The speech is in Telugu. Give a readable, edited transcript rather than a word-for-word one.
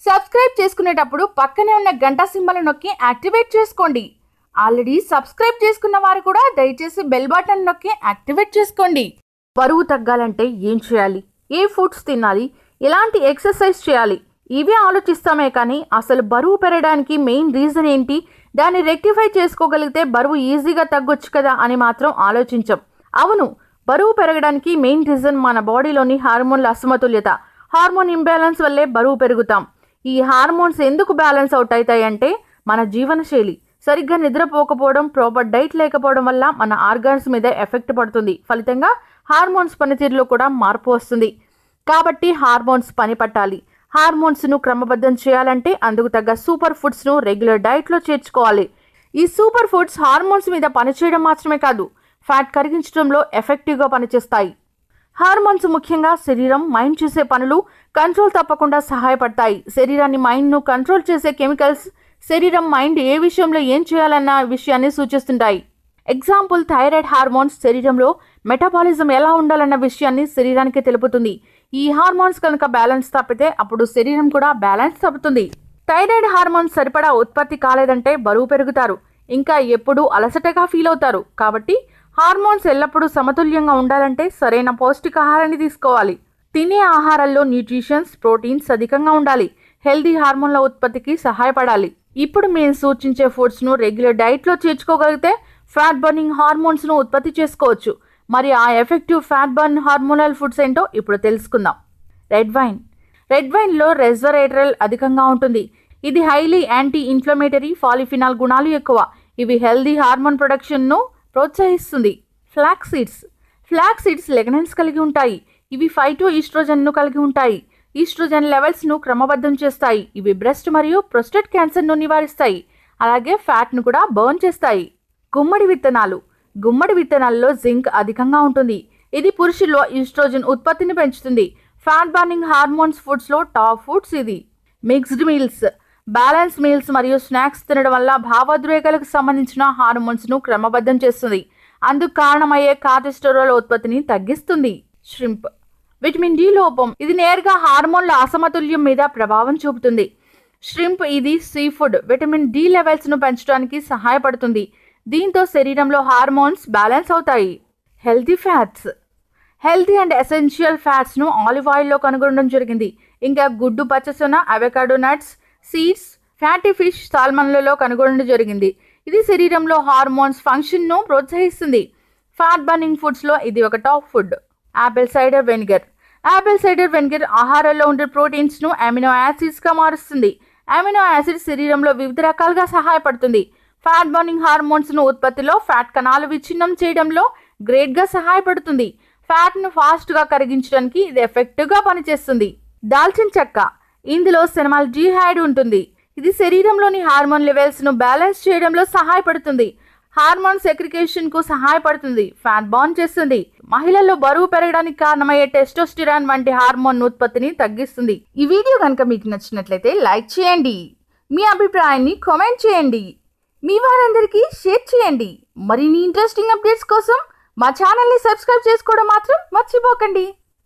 సబ్స్క్రైబ్ చేసుకునేటప్పుడు పక్కనే ఉన్న గంట సింబల్ నొక్కి యాక్టివేట్ చేసుకోండి. ఆల్రెడీ సబ్స్క్రైబ్ చేసుకున్న వారు కూడా దయచేసి బెల్ బటన్ నొక్కి యాక్టివేట్ చేసుకోండి. బరువు తగ్గాలంటే ఏం చేయాలి, ఏ ఫుడ్స్ తినాలి, ఎలాంటి ఎక్సర్సైజ్ చేయాలి, ఇవే ఆలోచిస్తామే కానీ అసలు బరువు పెరగడానికి మెయిన్ రీజన్ ఏంటి, దాన్ని రెక్టిఫై చేసుకోగలిగితే బరువు ఈజీగా తగ్గొచ్చు కదా అని మాత్రం ఆలోచించం. అవును, బరువు పెరగడానికి మెయిన్ రీజన్ మన బాడీలోని హార్మోన్ల అసమతుల్యత. హార్మోన్ ఇంబ్యాలెన్స్ వల్లే బరువు పెరుగుతాం. ఈ హార్మోన్స్ ఎందుకు బ్యాలెన్స్ అవుట్ అవుతాయి అంటే మన జీవనశైలి సరిగ్గా నిద్రపోకపోవడం, ప్రాపర్ డైట్ లేకపోవడం వల్ల మన ఆర్గాన్స్ మీద ఎఫెక్ట్ పడుతుంది. ఫలితంగా హార్మోన్స్ పనితీరులో కూడా మార్పు వస్తుంది. కాబట్టి హార్మోన్స్ పని పట్టాలి. హార్మోన్స్ను క్రమబద్ధం చేయాలంటే అందుకు తగ్గ సూపర్ ఫుడ్స్ను రెగ్యులర్ డైట్లో చేర్చుకోవాలి. ఈ సూపర్ ఫుడ్స్ హార్మోన్స్ మీద పనిచేయడం మాత్రమే కాదు, ఫ్యాట్ కరిగించడంలో ఎఫెక్టివ్గా పనిచేస్తాయి. హార్మోన్స్ ముఖ్యంగా శరీరం, మైండ్ చేసే పనులు కంట్రోల్ తప్పకుండా సహాయపడతాయి. శరీరాన్ని, మైండ్ను కంట్రోల్ చేసే కెమికల్స్ శరీరం, మైండ్ ఏ విషయంలో ఏం చేయాలన్న విషయాన్ని సూచిస్తుంటాయి. ఎగ్జాంపుల్, థైరాయిడ్ హార్మోన్స్ శరీరంలో మెటబాలిజం ఎలా ఉండాలన్న విషయాన్ని శరీరానికి తెలుపుతుంది. ఈ హార్మోన్స్ కనుక బ్యాలెన్స్ తప్పితే అప్పుడు శరీరం కూడా బ్యాలెన్స్ తప్పుతుంది. థైరాయిడ్ హార్మోన్స్ సరిపడా ఉత్పత్తి కాలేదంటే బరువు పెరుగుతారు, ఇంకా ఎప్పుడూ అలసటగా ఫీల్ అవుతారు. కాబట్టి హార్మోన్స్ ఎల్లప్పుడూ సమతుల్యంగా ఉండాలంటే సరైన పౌష్టికాహారాన్ని తీసుకోవాలి. తినే ఆహారాల్లో న్యూట్రిషన్స్, ప్రోటీన్స్ అధికంగా ఉండాలి. హెల్దీ హార్మోన్ల ఉత్పత్తికి సహాయపడాలి. ఇప్పుడు మేము సూచించే ఫుడ్స్ను రెగ్యులర్ డైట్లో చేర్చుకోగలిగితే ఫ్యాట్ బర్నింగ్ హార్మోన్స్ను ఉత్పత్తి చేసుకోవచ్చు. మరి ఆ effective fat burn hormonal foods ఏంటో ఇప్పుడు తెలుసుకుందాం. Red wine. రెడ్ వైన్లో రెస్వరేట్రల్ అధికంగా ఉంటుంది. ఇది హైలీ యాంటీ ఇన్ఫ్లమేటరీ, పాలిఫినాల్ గుణాలు ఎక్కువ. ఇవి హెల్దీ హార్మోన్ ప్రొడక్షన్ను ప్రోత్సహిస్తుంది. Flax seeds. ఫ్లాక్స్ సీడ్స్ లెగ్నన్స్ కలిగి ఉంటాయి. ఇవి ఫైటో ఈస్ట్రోజన్ను కలిగి ఉంటాయి. ఈస్ట్రోజన్ లెవెల్స్ను క్రమబద్ధం చేస్తాయి. ఇవి బ్రెస్ట్ మరియు ప్రొస్టేట్ క్యాన్సర్ను నివారిస్తాయి. అలాగే ఫ్యాట్ను కూడా బర్న్ చేస్తాయి. గుమ్మడి విత్తనాలు. గుమ్మడి విత్తనాల్లో జింక్ అధికంగా ఉంటుంది. ఇది పురుషుల్లో ఈస్ట్రోజన్ ఉత్పత్తిని పెంచుతుంది. ఫ్యాట్ బర్నింగ్ హార్మోన్స్ ఫుడ్స్లో టాప్ ఫుడ్స్ ఇది. Mixed meals. బ్యాలెన్స్ మీల్స్ మరియు స్నాక్స్ తినడం వల్ల భావోద్వేగాలకు సంబంధించిన హార్మోన్స్ను క్రమబద్ధం చేస్తుంది. అందుకు కారణమయ్యే కార్టిసోల్ ఉత్పత్తిని తగ్గిస్తుంది. ష్రింప్. విటమిన్ డి లోపం. ఇది నేరుగా హార్మోన్ల అసమతుల్యం మీద ప్రభావం చూపుతుంది. ష్రింప్ ఇది సీ ఫుడ్. విటమిన్ డి లెవెల్స్ను పెంచడానికి సహాయపడుతుంది. దీంతో శరీరంలో హార్మోన్స్ బ్యాలెన్స్ అవుతాయి. Healthy fats. Healthy and essential ఫ్యాట్స్ను ఆలివ్ ఆయిల్లో కనుగొనడం జరిగింది. ఇంకా గుడ్డు, పచ్చసొన, avocado nuts, seeds, fatty fish, సాల్మన్లలో కనుగొనడం జరిగింది. ఇది శరీరంలో హార్మోన్స్ ఫంక్షన్ను ప్రోత్సహిస్తుంది. ఫ్యాట్ బర్నింగ్ ఫుడ్స్లో ఇది ఒక top food. Apple cider vinegar. Apple cider vinegar ఆహారంలో ఉండే ప్రోటీన్స్ను అమినో యాసిడ్స్గా మారుస్తుంది. అమినో యాసిడ్ శరీరంలో వివిధ రకాలుగా సహాయపడుతుంది. ఫ్యాట్ బర్నింగ్ హార్మోన్స్ను ఉత్పత్తిలో, ఫ్యాట్ కణాలు విచ్ఛిన్నం చేయడంలో గ్రేట్గా సహాయపడుతుంది. ఫ్యాట్ను ఫాస్ట్గా కరిగించడానికి ఇది ఎఫెక్టివ్గా పనిచేస్తుంది. దాల్చిన చెక్క. ఇందులో సెనమాల్డిహైడ్ ఉంటుంది. ఇది శరీరంలోని హార్మోన్ లెవెల్స్ను బ్యాలెన్స్ చేయడంలో సహాయపడుతుంది. హార్మోన్ సెక్రికేషన్కు సహాయపడుతుంది. ఫ్యాట్ బర్న్ చేస్తుంది. మహిళల్లో బరువు పెరగడానికి కారణమయ్యే టెస్టోస్టిరాన్ వంటి హార్మోన్ ఉత్పత్తిని తగ్గిస్తుంది. ఈ వీడియో కనుక మీకు నచ్చినట్లయితే లైక్ చేయండి. మీ అభిప్రాయాన్ని కామెంట్ చేయండి. మీ వారందరికీ షేర్ చేయండి. మరిన్ని ఇంట్రెస్టింగ్ అప్డేట్స్ కోసం మా ఛానల్ని సబ్స్క్రైబ్ చేసుకోవడం మాత్రం మర్చిపోకండి.